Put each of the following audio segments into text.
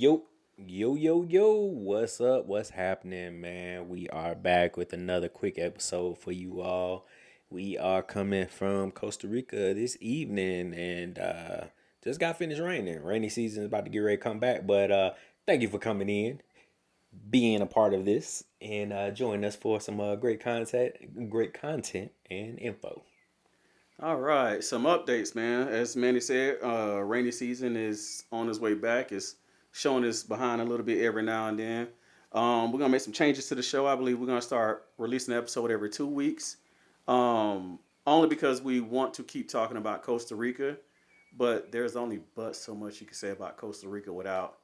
Yo, yo, what's up? What's happening, man? We are back with another quick episode for you all. We are coming from Costa Rica this evening and just got finished raining. Rainy season is about to get ready to come back, but thank you for coming in, being a part of this, and joining us for some great content and info. All right, some updates, man. As Manny said, rainy season is on its way back. It's showing us behind a little bit every now and then. We're gonna make some changes to the show. I believe we're gonna start releasing an episode every 2 weeks. Only because we want to keep talking about Costa Rica, but there's only but so much you can say about Costa Rica without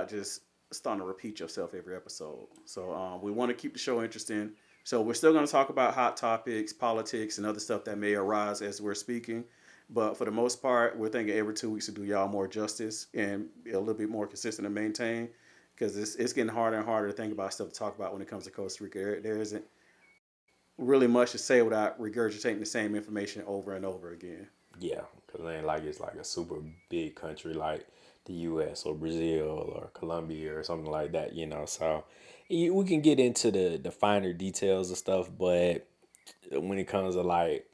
just starting to repeat yourself every episode. So we want to keep the show interesting. So we're still going to talk about hot topics, politics, and other stuff that may arise as we're speaking. But for the most part, we're thinking every 2 weeks to do y'all more justice and be a little bit more consistent and maintain because it's getting harder and harder to think about stuff to talk about when it comes to Costa Rica. There isn't really much to say without regurgitating the same information over and over again. Yeah, because it ain't like it's like a super big country like the U.S. or Brazil or Colombia or something like that. So we can get into the finer details of stuff, but when it comes to like,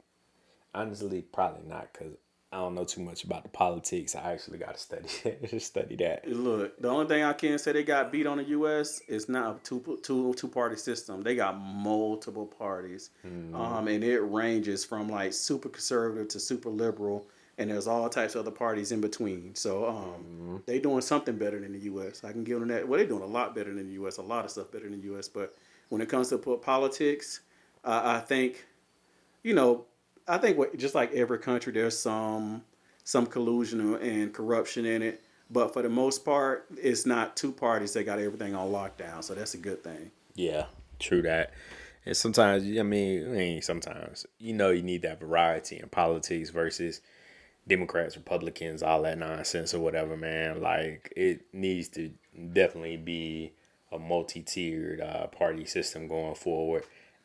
honestly, probably not because I don't know too much about the politics. I actually got to study that. Look, the only thing I can say they got beat on the U.S. is not a two party system. They got multiple parties, Hmm. and it ranges from like super conservative to super liberal, and there's all types of other parties in between. So Hmm. they doing something better than the U.S. I can give them that. Well, they're doing a lot better than the U.S. A lot of stuff better than the U.S. But when it comes to politics, I think you know, I think just like every country, there's some collusion and corruption in it. But for the most part, it's not two parties that got everything on lockdown. So that's a good thing. Yeah, true that. And sometimes, sometimes, you need that variety in politics versus Democrats, Republicans, all that nonsense or whatever, man. Like it needs to definitely be a multi-tiered party system going forward.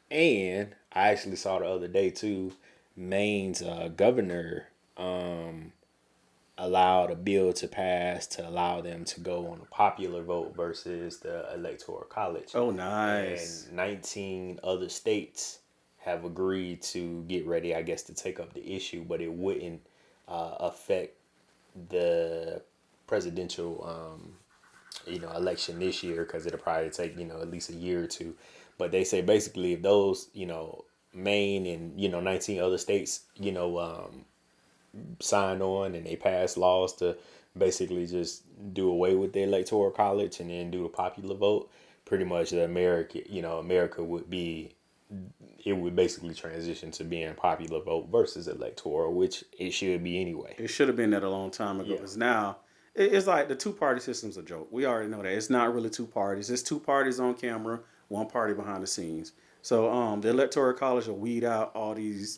And I actually saw the other day too, Maine's governor allowed a bill to pass to allow them to go on a popular vote versus the electoral college. Oh, And nice. 19 other states have agreed to get ready, I guess, to take up the issue, but it wouldn't affect the presidential, election this year because it'll probably take, at least a year or two. But they say basically if those, Maine and, 19 other states, sign on and they pass laws to basically just do away with the electoral college and then do the popular vote, pretty much America would be, it would basically transition to being popular vote versus electoral, which it should be anyway. It should have been that a long time ago. Yeah. Because now it's like the two party system's a joke. We already know that. It's not really two parties. It's two parties on camera, one party behind the scenes. So the electoral college will weed out all these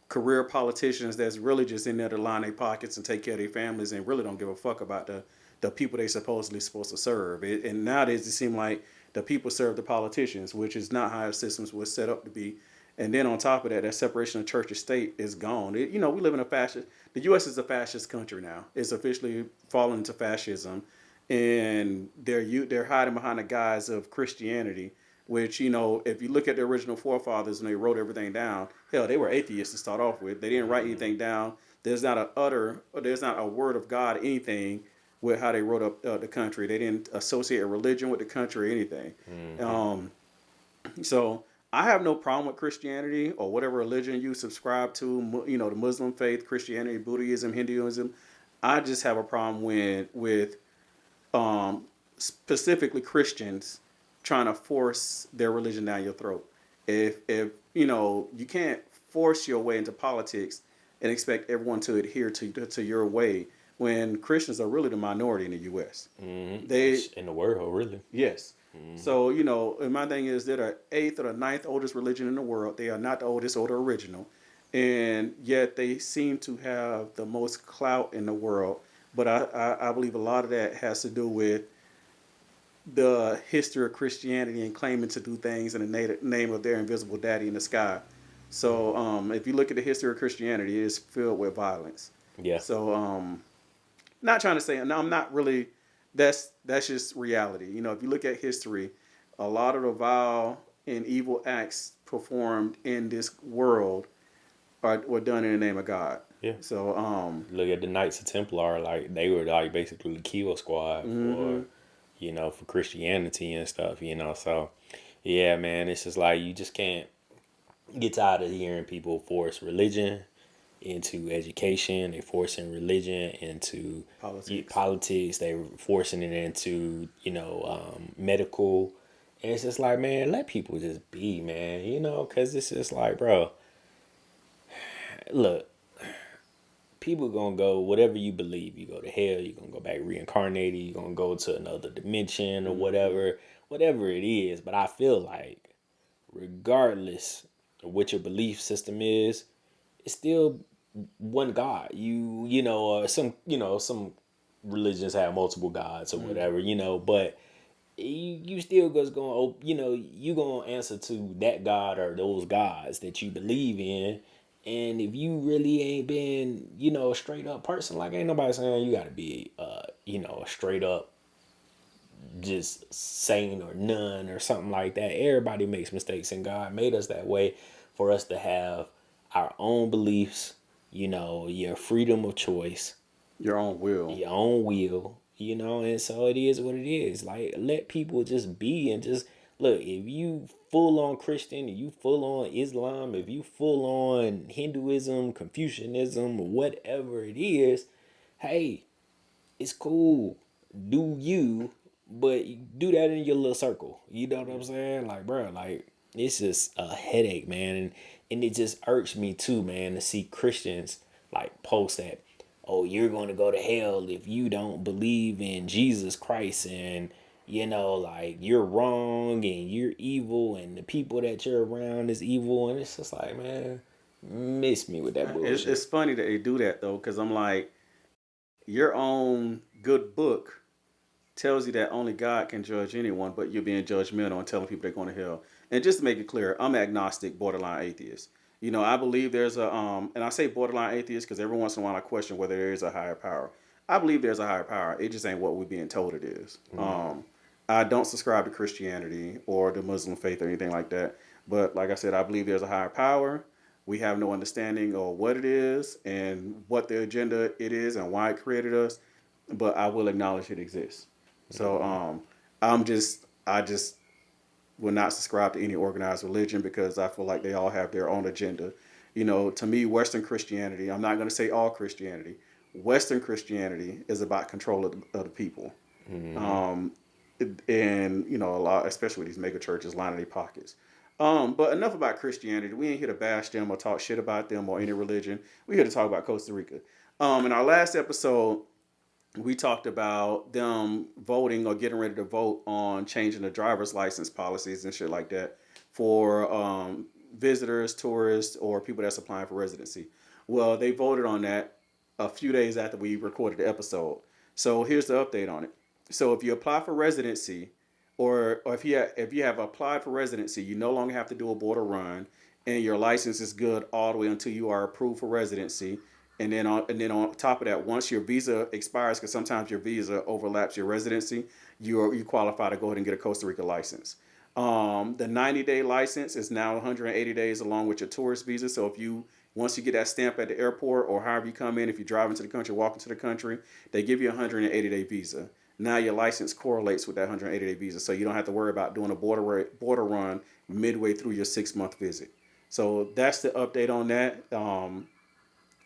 career politicians that's really just in there to line their pockets and take care of their families and really don't give a fuck about the people they supposed to serve. And nowadays it seems like the people serve the politicians, which is not how our systems was set up to be. And then on top of that, that separation of church and state is gone. We live in a fascist. The U.S. is a fascist country now. It's officially fallen into fascism, and they're hiding behind the guise of Christianity. Which if you look at the original forefathers when they wrote everything down, hell, they were atheists to start off with. They didn't write anything down. There's not a word of God, anything with how they wrote up the country. They didn't associate a religion with the country or anything. Hmm. Um, so I have no problem with Christianity or whatever religion you subscribe to. The Muslim faith, Christianity, Buddhism, Hinduism. I just have a problem with specifically Christians trying to force their religion down your throat. If you can't force your way into politics and expect everyone to adhere to your way when Christians are really the minority in the U.S. Hmm. They In the world, really. Yes. Hmm. So, and my thing is they're the eighth or the ninth oldest religion in the world. They are not the oldest or the original. And yet they seem to have the most clout in the world. But I believe a lot of that has to do with the history of Christianity and claiming to do things in the name of their invisible daddy in the sky. So if you look at the history of Christianity, it is filled with violence. Yeah. So not trying to say, and I'm not really That's just reality. You know, if you look at history, a lot of the vile and evil acts performed in this world were done in the name of God. Yeah. So, Look at the Knights of Templar, like they were like basically the kill squad for, hmm for Christianity and stuff. So yeah, man, it's just like you just can't get tired of hearing people force religion into education. They forcing religion into politics. politics. They forcing it into medical. And it's just like, man, let people just be, man. Because it's just like, bro, look, people gonna go whatever you believe. You go to hell. You gonna go back reincarnated. You gonna go to another dimension or hmm whatever it is. But I feel like, regardless of what your belief system is, it's still one God. Some religions have multiple gods or hmm whatever, but you still just you gonna answer to that God or those gods that you believe in. And if you really ain't been, a straight up person, like ain't nobody saying you gotta be a straight up just saint or none or something like that. Everybody makes mistakes, and God made us that way for us to have our own beliefs, your freedom of choice, Your own will. your own will, and so it is what it is. Like, let people just be and just look. If you full on Christian, if you full on Islam, if you full on Hinduism, Confucianism, or whatever it is, hey, it's cool. Do you, but do that in your little circle. You know what I'm saying? Like, bro, like it's just a headache, man, and it just irks me too, man, to see Christians like post that, oh, you're going to go to hell if you don't believe in Jesus Christ, and like you're wrong and you're evil, and the people that you're around is evil, and it's just like, man, miss me with that bullshit. It's funny that they do that though, because I'm like, your own good book tells you that only God can judge anyone, but you're being judgmental and telling people they're going to hell. And just to make it clear, I'm agnostic, borderline atheist. You know, I believe there's and I say borderline atheist because every once in a while I question whether there is a higher power. I believe there's a higher power. It just ain't what we're being told it is. I don't subscribe to Christianity or the Muslim faith or anything like that. But like I said, I believe there's a higher power. We have no understanding of what it is and what the agenda it is and why it created us. But I will acknowledge it exists. So I just will not subscribe to any organized religion because I feel like they all have their own agenda. You know, to me, Western Christianity, I'm not going to say all Christianity. Western Christianity is about control of the people. Mm-hmm. Um, and you know, a lot, especially with these mega churches lining their pockets. But enough about Christianity. We ain't here to bash them or talk shit about them or any religion. We're here to talk about Costa Rica. In our last episode, we talked about them voting or getting ready to vote on changing the driver's license policies and shit like that for visitors, tourists, or people that's applying for residency. Well, they voted on that a few days after we recorded the episode. So here's the update on it. So if you apply for residency, or if you have applied for residency, you no longer have to do a border run, and your license is good all the way until you are approved for residency. And then on top of that, once your visa expires, because sometimes your visa overlaps your residency, you qualify to go ahead and get a Costa Rica license. The 90-day license is now 180 days along with your tourist visa. So if you once you get that stamp at the airport or however you come in, if you drive into the country, walk into the country, they give you a 180-day visa. Now your license correlates with that 180-day visa, so you don't have to worry about doing a border run midway through your 6 month visit. So that's the update on that.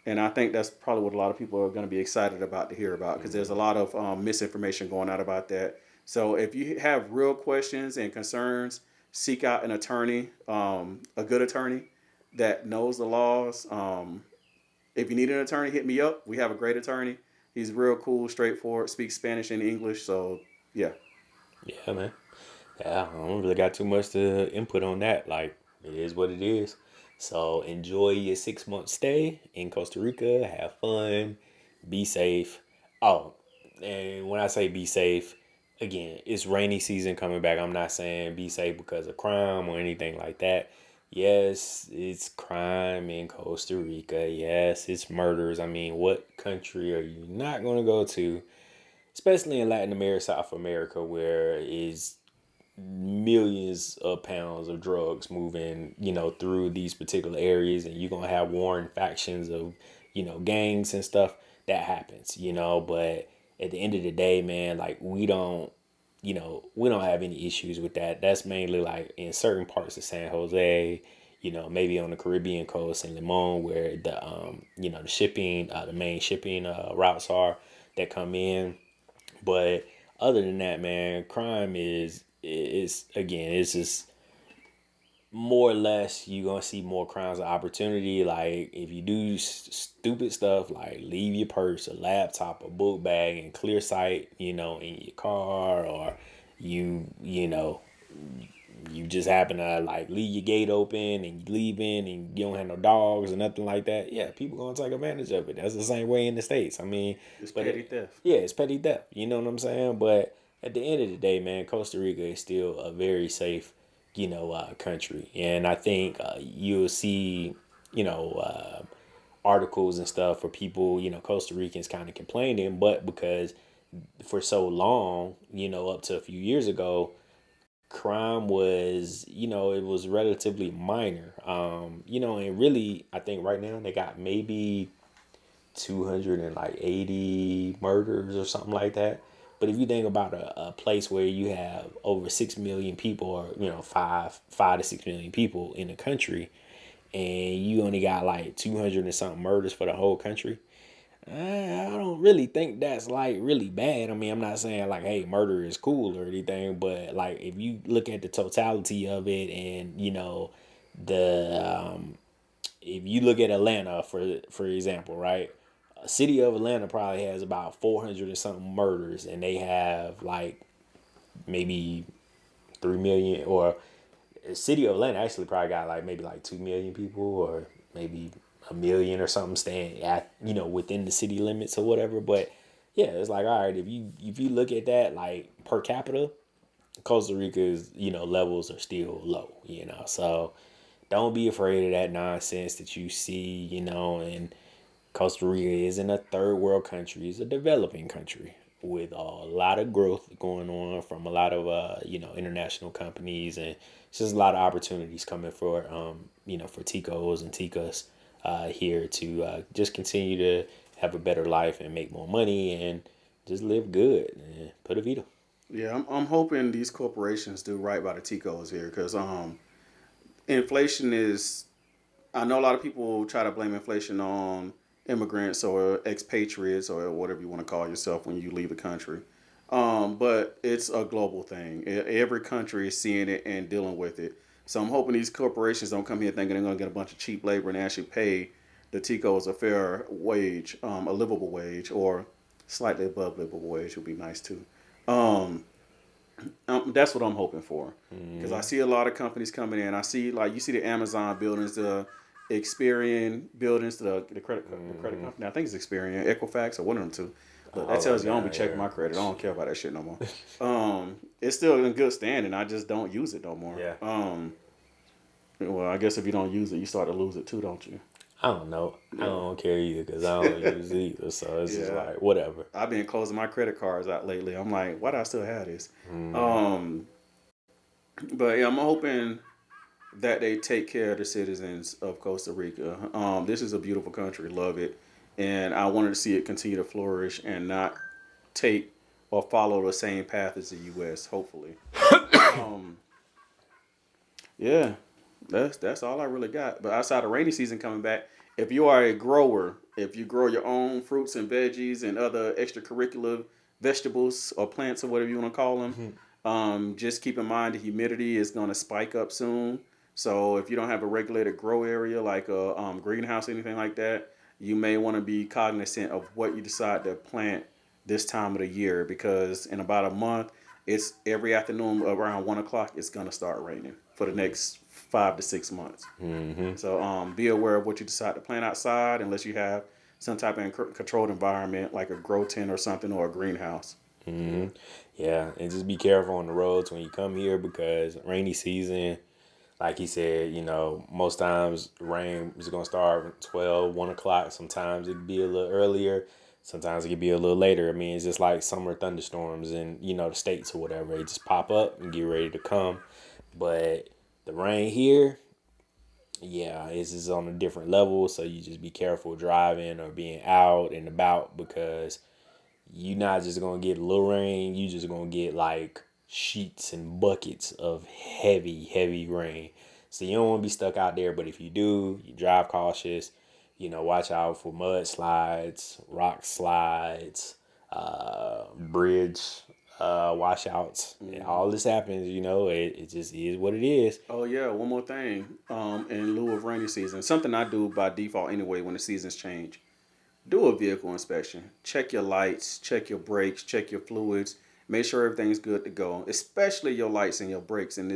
And I think that's probably what a lot of people are going to be excited about to hear about because there's a lot of misinformation going out about that. So if you have real questions and concerns, seek out an attorney, a good attorney that knows the laws. If you need an attorney, hit me up. We have a great attorney. He's real cool, straightforward, speaks Spanish and English. So yeah, Yeah, man. Yeah, I don't really got too much to input on that. Like, it is what it is. So enjoy your 6 month stay in Costa Rica. Have fun. Be safe. Oh, and when I say be safe, again, it's rainy season coming back. I'm not saying be safe because of crime or anything like that. Yes, it's crime in Costa Rica. Yes, it's murders. I mean, what country are you not going to go to especially in Latin America, South America, where is millions of pounds of drugs moving, through these particular areas, and you're gonna have warring factions of, gangs and stuff. That happens, but at the end of the day, man, like we don't have any issues with that. That's mainly like in certain parts of San Jose, maybe on the Caribbean coast in Limon, where the shipping, the main shipping routes are that come in. But other than that, man, crime is again, it's just more or less you gonna see more crimes of opportunity. Like if you do stupid stuff, like leave your purse, a laptop, a book bag, in clear sight, in your car, or you just happen to like leave your gate open and you leaving and you don't have no dogs or nothing like that. Yeah, people gonna take advantage of it. That's the same way in the States. I mean, It's but petty theft. yeah, it's petty theft. You know what I'm saying? But at the end of the day, man, Costa Rica is still a very safe, country, and I think you'll see, you know, uh, articles and stuff for people, Costa Ricans kind of complaining, but because for so long, up to a few years ago, crime was, it was relatively minor. And really, I think right now they got maybe 280 murders or something like that. But if you think about a place where you have over 6 million people, or five to 6 million people in the country, and you only got like 200 and something murders for the whole country, I don't really think that's like really bad. I mean, I'm not saying like, hey, murder is cool or anything, but like if you look at the totality of it, and the if you look at Atlanta for example, right? A city of Atlanta probably has about 400 and something murders, and they have like maybe 3 million, or the city of Atlanta actually probably got like maybe like 2 million people, or maybe a million or something staying at within the city limits or whatever. But yeah, it's like, all right, if you look at that like per capita, Costa Rica's levels are still low, so don't be afraid of that nonsense that you see, and Costa Rica isn't a third world country; it's a developing country with a lot of growth going on from a lot of international companies, and it's just a lot of opportunities coming for for Ticos and Ticas here to just continue to have a better life and make more money and just live good and put a Vita. Yeah, I'm hoping these corporations do right by the Ticos here because inflation is. I know a lot of people try to blame inflation on immigrants or expatriates or whatever you want to call yourself when you leave the country. But it's a global thing. Every country is seeing it and dealing with it. So I'm hoping these corporations don't come here thinking they're going to get a bunch of cheap labor and actually pay the Ticos a fair wage, a livable wage, or slightly above livable wage would be nice too. Um, that's what I'm hoping for, because I Mm-hmm. see a lot of companies coming in. I see like you see the Amazon buildings, the Experian buildings, the credit Mm-hmm. company. I think it's Experian, Equifax, or one of them two. Look, that All of tells you I don't be that, checking yeah. my credit. I don't care about that shit no more. It's still in good standing. I just don't use it no more. Yeah. Well, I guess if you don't use it, you start to lose it too, don't you? I don't know. I Yeah. don't care either because I don't use it either. So it's just Yeah. like whatever. I've been closing my credit cards out lately. I'm like, why do I still have this? Mm-hmm. Um, but yeah, I'm hoping that they take care of the citizens of Costa Rica. This is a beautiful country, love it, and I wanted to see it continue to flourish and not take or follow the same path as the U.S. Hopefully, um, yeah, that's all I really got. But outside of rainy season coming back, if you are a grower, if you grow your own fruits and veggies and other extracurricular vegetables or plants or whatever you want to call them, just keep in mind the humidity is going to spike up soon. So if you don't have a regulated grow area like a greenhouse or anything like that, you may want to be cognizant of what you decide to plant this time of the year, because in about a month, it's every afternoon around 1 o'clock it's gonna start raining for the next 5 to 6 months. Mm-hmm. So be aware of what you decide to plant outside, unless you have some type of controlled environment like a grow tent or something, or a greenhouse. Mm-hmm. Yeah, and just be careful on the roads when you come here because rainy season, like he said, most times rain is gonna start at 12, 1 o'clock. Sometimes it'd be a little earlier. Sometimes it could be a little later. I mean, it's just like summer thunderstorms in, the States or whatever. They just pop up and get ready to come. But the rain here, yeah, it's just on a different level. So you just be careful driving or being out and about because you're not just gonna get a little rain. You just gonna get like sheets and buckets of heavy, heavy rain. So you don't want to be stuck out there. But if you do, you drive cautious. Watch out for mud slides, rock slides, bridge washouts. And all this happens. It just is what it is. Oh yeah, one more thing. In lieu of rainy season, something I do by default anyway when the seasons change. Do a vehicle inspection. Check your lights, check your brakes, check your fluids. Make sure everything's good to go, especially your lights and your brakes in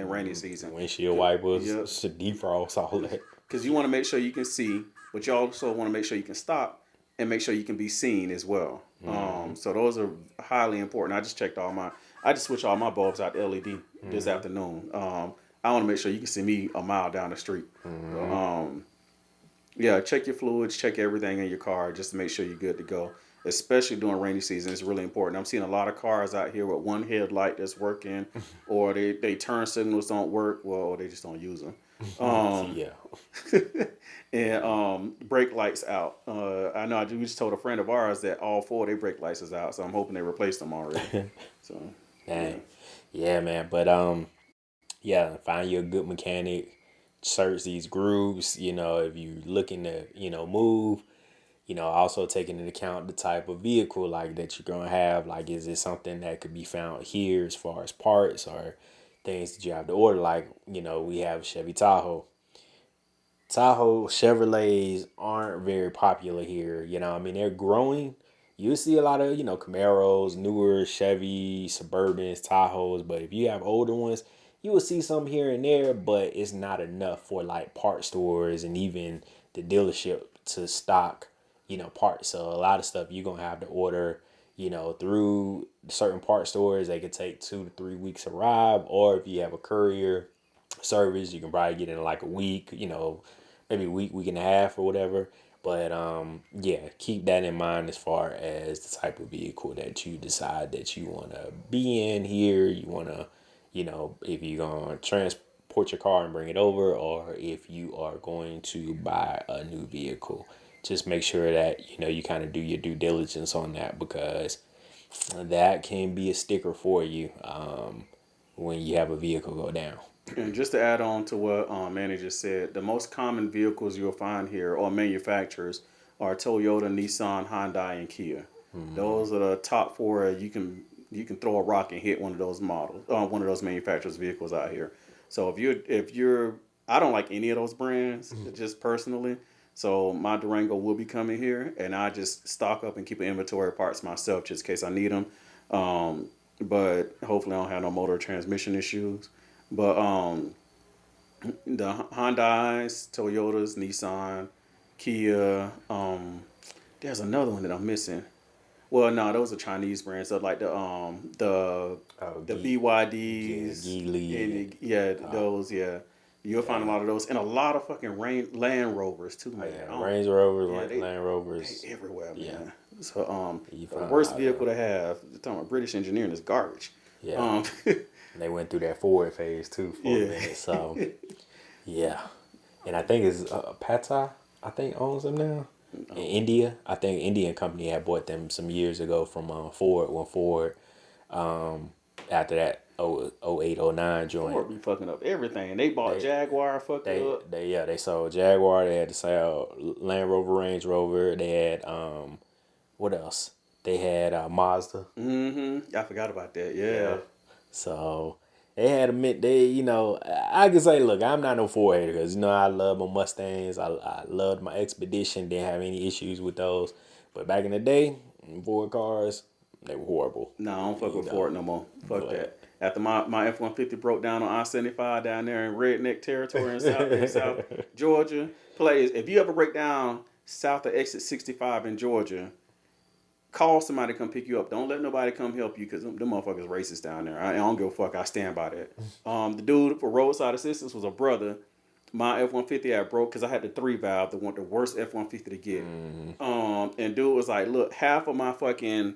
rainy season. Windshield wipers, Yep. defrost, all that. Because you want to make sure you can see, but you also want to make sure you can stop and make sure you can be seen as well. So those are highly important. I just switched all my bulbs out to LED this afternoon. I want to make sure you can see me a mile down the street. Yeah, check your fluids, check everything in your car just to make sure you're good to go. Especially during rainy season, it's really important. I'm seeing a lot of cars out here with one headlight that's working, or they turn signals don't work, well, or they just don't use them. Yeah. And brake lights out. I know we just told a friend of ours that all four of their brake lights is out, so I'm hoping they replaced them already. So, Dang. Yeah, man. But yeah, find you a good mechanic. Search these grooves. If you're looking to, move. Also taking into account the type of vehicle like that you're gonna have. Like, is it something that could be found here as far as parts or things that you have to order? Like, we have Chevy Tahoe. Chevrolets aren't very popular here. I mean, they're growing. You see a lot of, Camaros, newer Chevy, Suburbans, Tahoes. But if you have older ones, you will see some here and there, but it's not enough for like part stores and even the dealership to stock, parts. So a lot of stuff you're going to have to order, through certain part stores. They could take 2 to 3 weeks to arrive. Or if you have a courier service, you can probably get in like a week, maybe a week and a half or whatever. But yeah, keep that in mind as far as the type of vehicle that you decide that you want to be in here. You want to, if you're going to transport your car and bring it over, or if you are going to buy a new vehicle. Just make sure that, you kind of do your due diligence on that, because that can be a sticker for you when you have a vehicle go down. and just to add on to what Manny just said, the most common vehicles you'll find here or manufacturers are Toyota, Nissan, Hyundai, and Kia. Those are the top four. You can throw a rock and hit one of those models, one of those manufacturers' vehicles out here. So if you're, I don't like any of those brands, just personally. So my Durango will be coming here, and I just stock up and keep an inventory of parts myself, just in case I need them. But hopefully I don't have no motor transmission issues. But the Hyundai's, Toyotas, Nissan, Kia. There's another one that I'm missing. Well, no, those are Chinese brands. So like the BYDs, Geely. and those, yeah. You'll find a lot of those, and a lot of fucking Land Rovers too, man. Range Rovers, Yeah, Land Rovers. they everywhere, man. Yeah. So You the find a worst lot of vehicle to have. You're talking about British engineering is garbage. Yeah. They went through that Ford phase too for a minute. So yeah, and I think it's Tata. I think owns them now in India. I think Indian company had bought them some years ago from Ford. When Ford, after that 08, 09 joint, Ford be fucking up everything. They bought Jaguar, fucked it up. they sold Jaguar. They had to sell Land Rover, Range Rover. They had what else? They had Mazda. I forgot about that. Yeah. So they had a mint. I can say, look, I'm not no Ford hater because I love my Mustangs. I loved my Expedition. Didn't have any issues with those. But back in the day, Ford cars, they were horrible. No, I don't fuck with Ford no more. Fuck But- that. After my F-150 broke down on I-75 down there in redneck territory in South Georgia, if you ever break down south of exit 65 in Georgia, call somebody to come pick you up. Don't let nobody come help you because them motherfuckers racist down there. I don't give a fuck. I stand by that. The dude for roadside assistance was a brother. my F-150 had broke because I had the 3 valve, the worst F-150 to get. Mm-hmm. And dude was like, look, half of my fucking,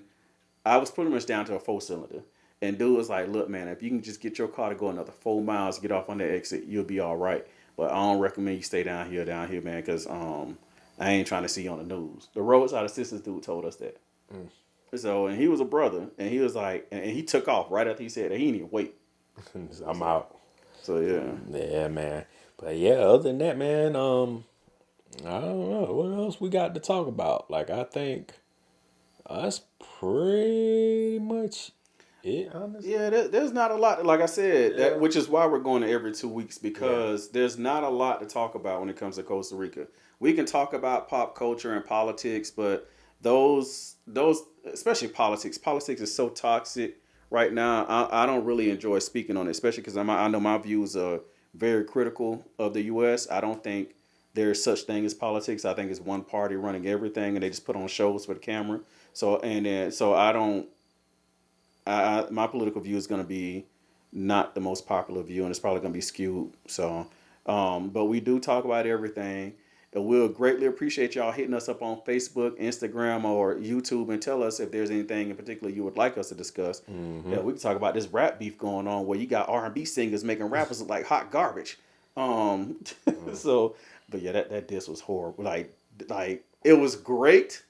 I was pretty much down to a 4-cylinder. And dude was like, look, man, if you can just get your car to go another 4 miles, get off on the exit, you'll be all right. But I don't recommend you stay down here, man, because I ain't trying to see you on the news. The roadside assistance dude told us that. Mm. So, and he was a brother, and he was like, and he took off right after he said that. He didn't even wait. I'm So, out. so yeah. Yeah, man. But yeah, other than that, man, I don't know what else we got to talk about. Like, I think that's pretty much it, honestly. Yeah, there's not a lot. Like I said, that Yeah. which is why we're going to every 2 weeks Yeah. because there's not a lot to talk about when it comes to Costa Rica. We can talk about pop culture and politics, but those especially politics is so toxic right now. I don't really enjoy speaking on it, especially because I know my views are very critical of the U.S. I don't think there's such thing as politics. I think it's one party running everything, and they just put on shows for the camera. So and then so I don't my political view is going to be not the most popular view, and it's probably going to be skewed. So, but we do talk about everything, and we'll greatly appreciate y'all hitting us up on Facebook, Instagram, or YouTube, and tell us if there's anything in particular you would like us to discuss. Mm-hmm. Yeah, we can talk about this rap beef going on where you got R&B singers making rappers look like hot garbage. Um, so, but yeah, that diss was horrible. Like it was great,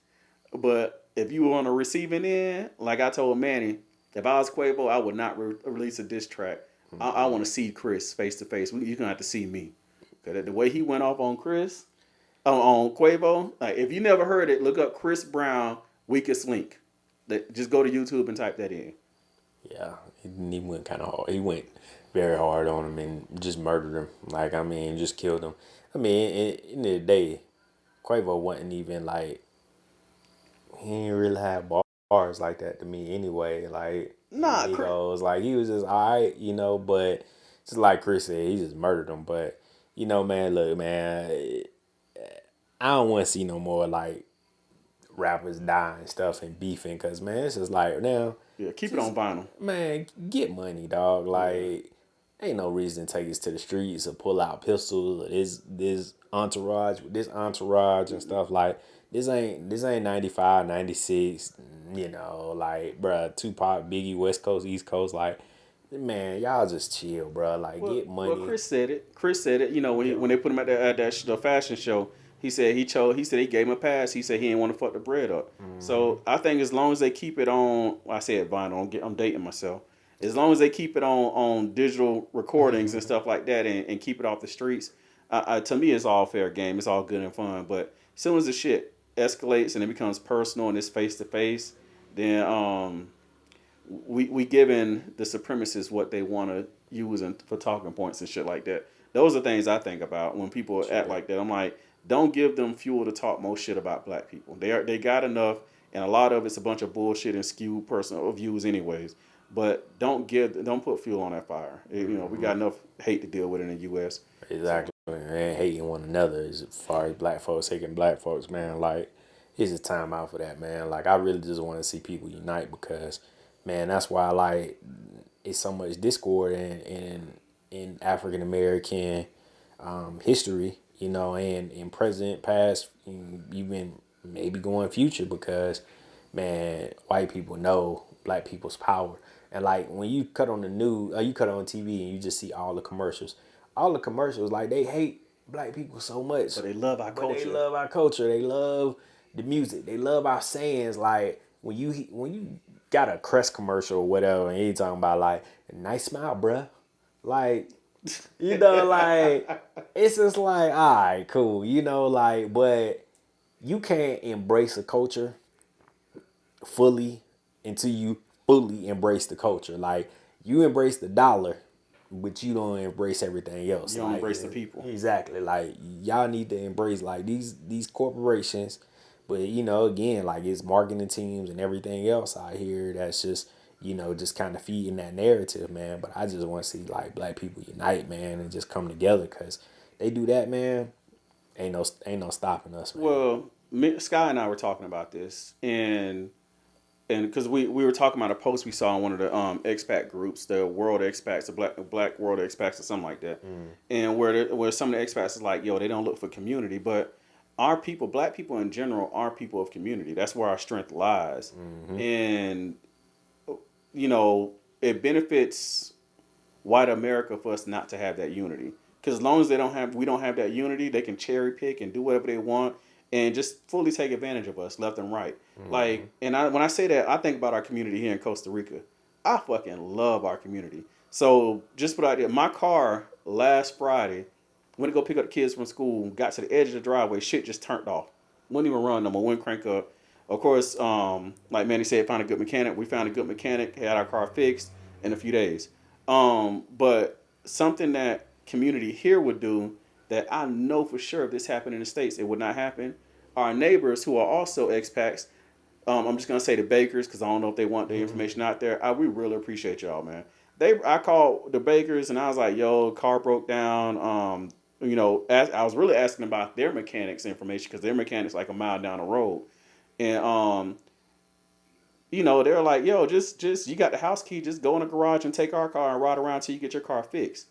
but if you were on the receiving end, like I told Manny, if I was Quavo, I would not release a diss track. I want to see Chris face to face. You're gonna have to see me, cause the way he went off on Chris, on Quavo. Like if you never heard it, look up Chris Brown weakest link. Just go to YouTube and type that in. Yeah, he went kind of hard. He went very hard on him and just murdered him. Like, I mean, just killed him. I mean, in the day, Quavo wasn't even like, he didn't really have bars like that to me anyway. Like, Nah, Chris. Migos, like, he was just alright, but just like Chris said, he just murdered him. But, man, look, man, I don't want to see no more, like, rappers dying and stuff and beefing because, man, it's just like, now, Yeah, keep it just, on vinyl. man, get money, dog. Yeah. Like, ain't no reason to take us to the streets or pull out pistols or this entourage with this entourage and stuff. Like, this ain't 95, 96, like, bruh, Tupac, Biggie, West Coast, East Coast, like, man, y'all just chill, bruh. Like, Well, get well, money. Chris said it. Chris said it. You know, Yeah. when they put him at the fashion show, he said he chose. He said he gave him a pass. He said he didn't want to fuck the bread up. Mm-hmm. So I think as long as they keep it on, I said vinyl. I'm dating myself. As long as they keep it on digital recordings and stuff like that, and keep it off the streets, to me it's all fair game. It's all good and fun. But as soon as the shit escalates and it becomes personal and it's face to face, then we giving the supremacists what they want to use for talking points and shit like that. Those are things I think about when people act Sure. like that. I'm like, don't give them fuel to talk more shit about black people. They got enough, and a lot of it's a bunch of bullshit and skewed personal views, anyways. But don't put fuel on that fire. We Mm-hmm. got enough hate to deal with in the U.S. So Exactly. And hating one another as far as black folks hating black folks, man. Like, it's just time out for that, man. Like, I really just want to see people unite because, man, that's why, like, it's so much discord in African American history, and in present, past, and even maybe going future because, man, white people know black people's power. And like when you cut on the news, you cut on TV and you just see all the commercials, like they hate black people so much, but they love our but they culture. love our culture. They love the music. They love our sayings. Like when you got a Crest commercial or whatever, and you talking about like nice smile, bruh. Like like it's just like all right, cool. Like but you can't embrace a culture fully until you fully embrace the culture. Like you embrace the dollar, but you don't embrace everything else. You don't Like embrace the people. exactly, like y'all need to embrace like these corporations, but again, like it's marketing teams and everything else out here that's just just kind of feeding that narrative, man. But I just want to see like black people unite, man, and just come together because they do that, man. Ain't no, stopping us, man. Well, Sky and I were talking about this, and and because we were talking about a post we saw in one of the expat groups, the World Expats, the Black World Expats, or something like that, Mm. and where some of the expats is like, yo, they don't look for community, but our people, black people in general, are people of community. That's where our strength lies, Mm-hmm. and you know, it benefits white America for us not to have that unity. Because as long as we don't have that unity, they can cherry pick and do whatever they want and just fully take advantage of us left and right. Mm-hmm. Like, and when I say that, I think about our community here in Costa Rica. I fucking love our community. So just put out there, my car last Friday, went to go pick up the kids from school, got to the edge of the driveway, shit just turned off. Wouldn't even run no more, wouldn't crank up. Of course, like Manny said, found a good mechanic. We found a good mechanic, had our car fixed in a few days. But something that community here would do that I know for sure if this happened in the States, it would not happen. Our neighbors who are also expats, I'm just gonna say the bakers because I don't know if they want the Mm-hmm. information out there. We really appreciate y'all, man. I called the bakers and I was like, "Yo, car broke down." I was really asking about their mechanics information because their mechanics like a mile down the road, and they're like, "Yo, just you got the house key, just go in the garage and take our car and ride around till you get your car fixed."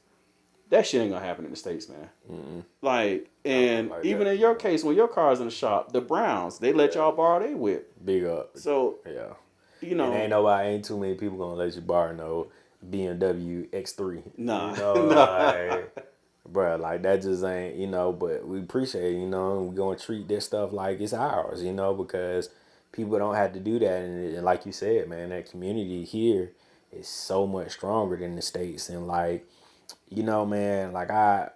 That shit ain't gonna happen in the States, man. Mm-hmm. Like, I don't think and like even that. in your case, when your car's in the shop, the Browns, they let Yeah. y'all borrow their whip. Big up. So, Yeah. you And know, ain't too many people gonna let you borrow no BMW X3. nah, nah. Like, bruh, like that just ain't, but we appreciate it, we gonna treat this stuff like it's ours, because people don't have to do that. And like you said, man, that community here is so much stronger than the States. And like, man, like I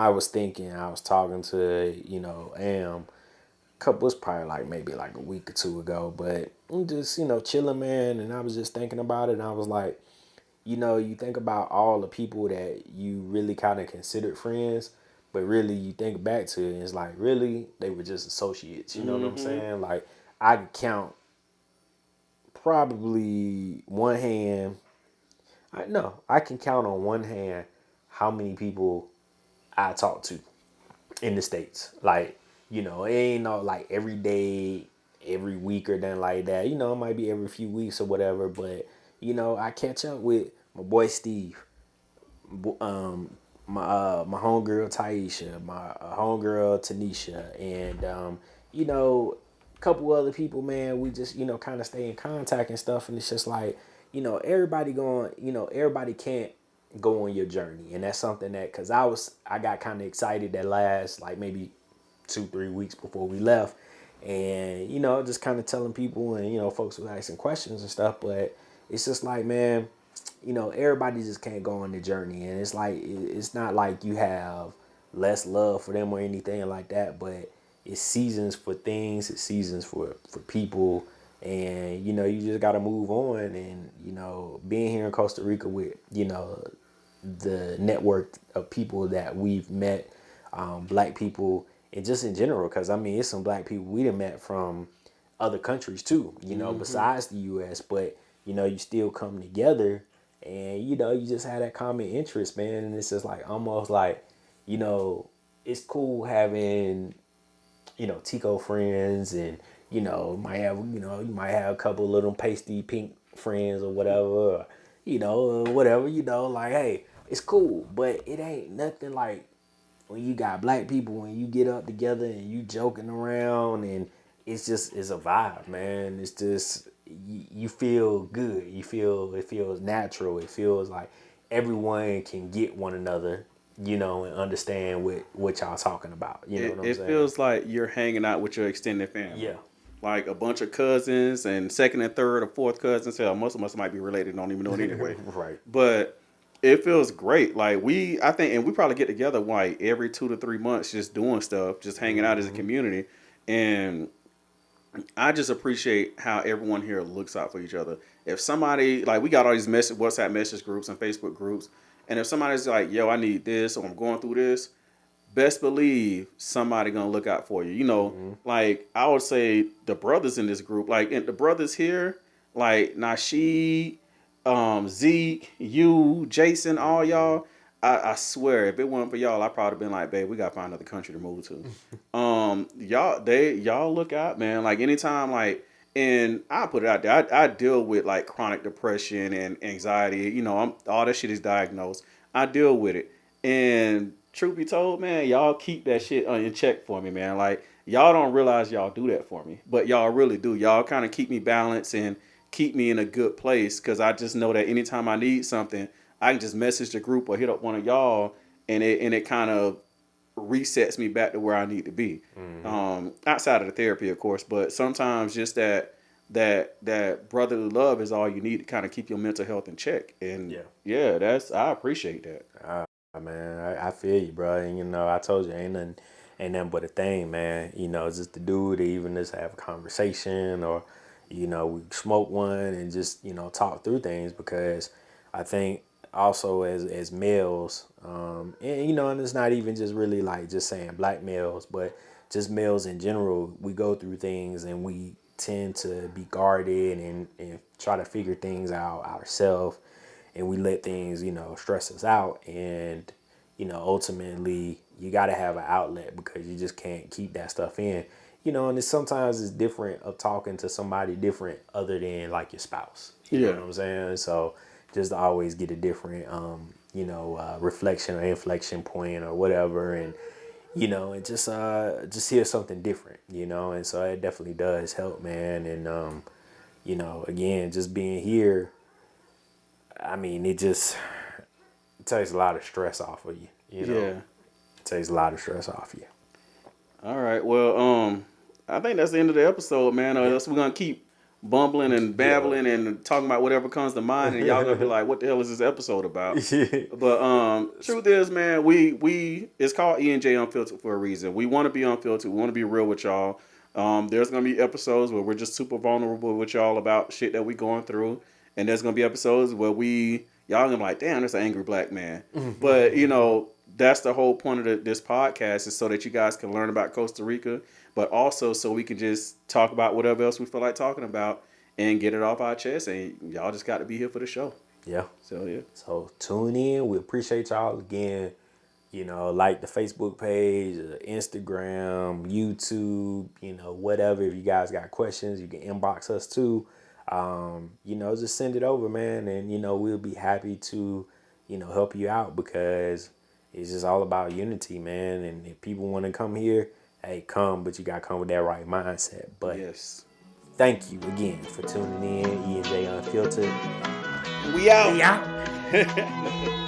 was thinking, I was talking to, couple was probably like maybe like a week or two ago, but I'm just, chilling, man, and I was just thinking about it, and I was like, you think about all the people that you really kind of considered friends, but really you think back to it, and it's like, really, they were just associates. You know what I'm Mm-hmm. saying? Like, I could count probably one hand. I can count on one hand how many people I talk to in the States. Like, it ain't no like every day, every week or nothing like that. It might be every few weeks or whatever, but I catch up with my boy Steve, my homegirl Taisha, my homegirl Tanisha, and a couple other people, man. We just kind of stay in contact and stuff, and it's just like everybody can't go on your journey, and that's something that because I got kind of excited that last like maybe 2-3 weeks before we left, and just kind of telling people, and folks was asking questions and stuff, but it's just like, man, everybody just can't go on the journey, and it's like it's not like you have less love for them or anything like that, but it's seasons for things, it's seasons for people, and you just got to move on, and being here in Costa Rica with the network of people that we've met, black people, and just in general, because I mean, it's some black people we done met from other countries too, Mm-hmm. besides the U.S., but you still come together, and you just have that common interest, man, and it's just like almost like, you know, it's cool having Tico friends, and you might have a couple of them pasty pink friends or whatever, or whatever, like, hey, it's cool, but it ain't nothing like when you got black people, when you get up together and you joking around, and it's a vibe, man. It's just you feel good. It feels natural. It feels like everyone can get one another, and understand what y'all talking about. You know what I'm It saying? feels like you're hanging out with your extended family, Yeah. like a bunch of cousins and second and third or fourth cousins. Hell, most of us might be related, don't even know it anyway. Right. But it feels great. Like I think, and we probably get together like every 2 to 3 months, just doing stuff, just hanging out as a Hmm. community. And I just appreciate how everyone here looks out for each other. If somebody like we got all these WhatsApp message groups and Facebook groups, and if somebody's like, "Yo, I need this," or "I'm going through this," best believe somebody gonna look out for you. Hmm. Like I would say the brothers in this group, like and the brothers here, like Nasheed, Zeke, you, Jason, all Hmm. y'all. I swear, if it wasn't for y'all, I probably been like, babe, we gotta find another country to move to. Y'all look out, man. Like anytime, like, and I put it out there. I deal with like chronic depression and anxiety. You know, all that shit is diagnosed. I deal with it, and truth be told, man, y'all keep that shit in check for me, man. Like y'all don't realize y'all do that for me, but y'all really do. Y'all kind of keep me balanced and keep me in a good place because I just know that anytime I need something, I can just message the group or hit up one of y'all, and it kind of resets me back to where I need to be. Outside of the therapy, of course, but sometimes just that brotherly love is all you need to kind of keep your mental health in check. And Yeah. yeah, I appreciate that. Man, I feel you, bro. And you know, I told you ain't nothing but a thing, man. You know, just the dude to even just have a conversation or, you know, we smoke one and just, you know, talk through things because I think also as males, and you know, and it's not even just really like just saying black males, but just males in general, we go through things and we tend to be guarded and try to figure things out ourselves and we let things, you know, stress us out. And, you know, ultimately you got to have an outlet because you just can't keep that stuff in, you know, and sometimes it's different of talking to somebody different other than like your spouse, you know Yeah, what I'm saying? So just to always get a different, you know, reflection or inflection point or whatever. And, you know, and just hear something different, you know, and so it definitely does help, man. And, you know, again, just being here, I mean, it takes a lot of stress off of you. You know, yeah. it takes a lot of stress off you. All right. Well, I think that's the end of the episode, man. Or Yeah. else we're gonna keep bumbling and Yeah. babbling and talking about whatever comes to mind, and y'all gonna be like, "What the hell is this episode about?" Yeah. But truth is, man, we it's called E&J Unfiltered for a reason. We want to be unfiltered. We want to be real with y'all. There's gonna be episodes where we're just super vulnerable with y'all about shit that we going through, and there's gonna be episodes where y'all gonna be like, "Damn, that's an angry black man." But you know, that's the whole point of this podcast is so that you guys can learn about Costa Rica, but also so we can just talk about whatever else we feel like talking about and get it off our chest. And y'all just got to be here for the show. Yeah. So yeah. So tune in. We appreciate y'all again. You know, like the Facebook page, Instagram, YouTube, you know, whatever. If you guys got questions, you can inbox us too. You know, just send it over, man. And, you know, we'll be happy to, you know, help you out because it's just all about unity, man. And if people want to come here, hey, come, but you got to come with that right mindset. But Yes. thank you again for tuning in. E&J Unfiltered. We out. We out.